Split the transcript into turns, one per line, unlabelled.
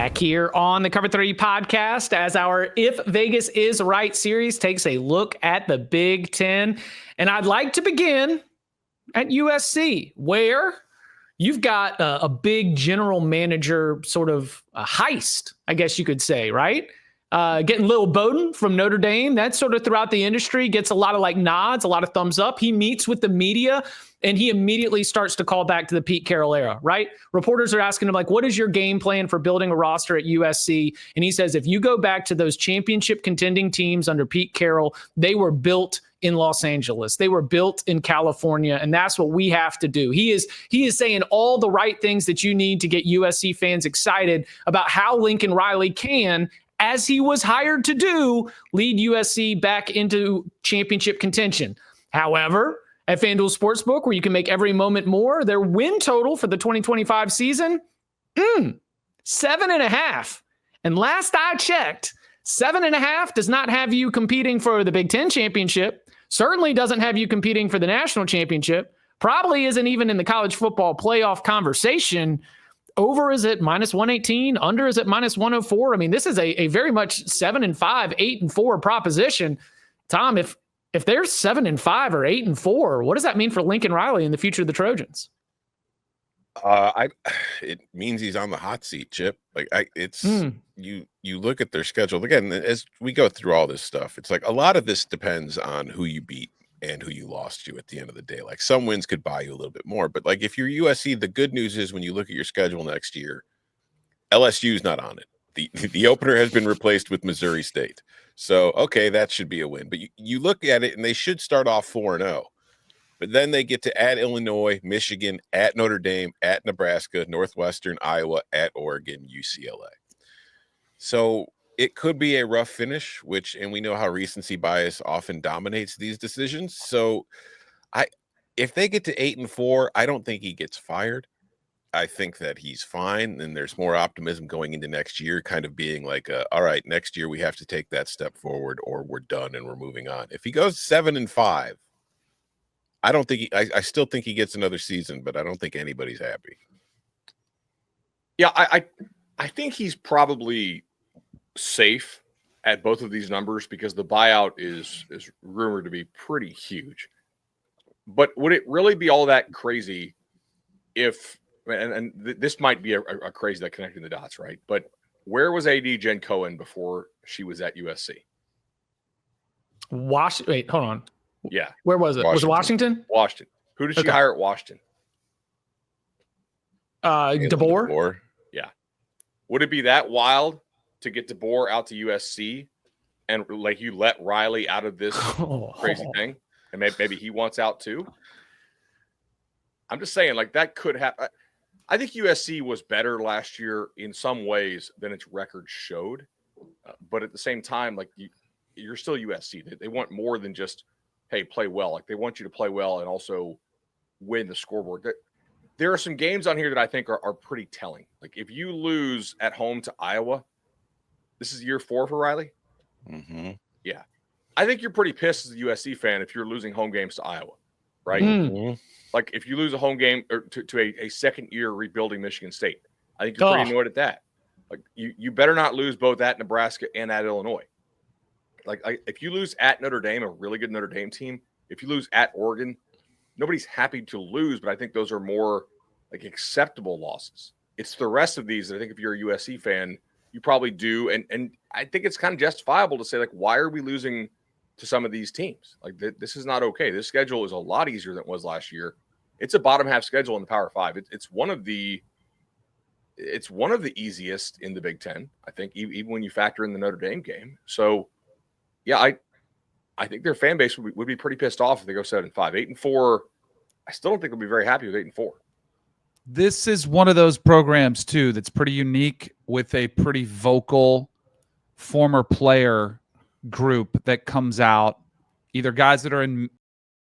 back here on the Cover 3 podcast as our If Vegas Is Right series takes a look at the Big Ten. And I'd like to begin at USC, where you've got a big general manager sort of a heist, I guess you could say, right? Getting Lil Bowden from Notre Dame, that's sort of throughout the industry, gets a lot of like nods, a lot of thumbs up. He meets with the media and he immediately starts to call back to the Pete Carroll era, right? Reporters are asking him like, what is your game plan for building a roster at USC? And he says, if you go back to those championship contending teams under Pete Carroll, they were built in Los Angeles. They were built in California, and that's what we have to do. He is saying all the right things that you need to get USC fans excited about how Lincoln Riley can, as he was hired to do, lead USC back into championship contention. However, at FanDuel Sportsbook, where you can make every moment more, their win total for the 2025 season, 7.5. And last I checked, 7.5 does not have you competing for the Big Ten championship, certainly doesn't have you competing for the national championship, probably isn't even in the college football playoff conversation. Over is at -118, under is at -104. I mean, this is a very much 7-5, 8-4 proposition. Tom, if they're 7-5 or 8-4, what does that mean for Lincoln Riley in the future of the Trojans?
It means he's on the hot seat, Chip. You look at their schedule again as we go through all this stuff. It's like a lot of this depends on who you beat and who you lost to at the end of the day. Like some wins could buy you a little bit more, but like if you're USC, the good news is when you look at your schedule next year, LSU's not on it. The opener has been replaced with Missouri State. So, okay, that should be a win. But you look at it and they should start off 4-0. But then they get to at Illinois, Michigan, at Notre Dame, at Nebraska, Northwestern, Iowa, at Oregon, UCLA. So it could be a rough finish, and we know how recency bias often dominates these decisions. So if they get to 8-4, I don't think he gets fired. I think that he's fine, and there's more optimism going into next year, kind of being like, all right, next year we have to take that step forward or we're done and we're moving on. If he goes 7-5, I don't think I still think he gets another season, but I don't think anybody's happy.
Yeah, I think he's probably safe at both of these numbers because the buyout is rumored to be pretty huge. But would it really be all that crazy if and this might be a crazy that connecting the dots, right? But where was AD Jen Cohen before she was at USC?
Wait, hold on.
Yeah.
Where was it?
Washington.
Was it Washington?
Washington. Who did she hire at Washington?
DeBoer.
Yeah. Would it be that wild to get DeBoer out to USC and like you let Riley out of this crazy thing? And maybe he wants out too? I'm just saying, like, that could happen. I think USC was better last year in some ways than its record showed. But at the same time, like, you're still USC. They want more than just, hey, play well. Like, they want you to play well and also win the scoreboard. There are some games on here that I think are pretty telling. Like, if you lose at home to Iowa, this is year 4 for Riley?
Mm-hmm.
Yeah. I think you're pretty pissed as a USC fan if you're losing home games to Iowa, right?
Mm-hmm.
Like, if you lose a home game or to a second-year rebuilding Michigan State, I think you're pretty annoyed at that. Like, you better not lose both at Nebraska and at Illinois. Like, if you lose at Notre Dame, a really good Notre Dame team, if you lose at Oregon, nobody's happy to lose, but I think those are more, like, acceptable losses. It's the rest of these that I think if you're a USC fan, you probably do. And I think it's kind of justifiable to say, like, why are we losing to some of these teams? Like, this is not okay. This schedule is a lot easier than it was last year. It's a bottom half schedule in the Power 5. It's one of the easiest in the Big Ten, I think, even when you factor in the Notre Dame game. So, yeah, I think their fan base would be pretty pissed off if they go 7-5. 8-4, I still don't think they'll be very happy with 8-4.
This is one of those programs, too, that's pretty unique with a pretty vocal former player group that comes out, either guys that are in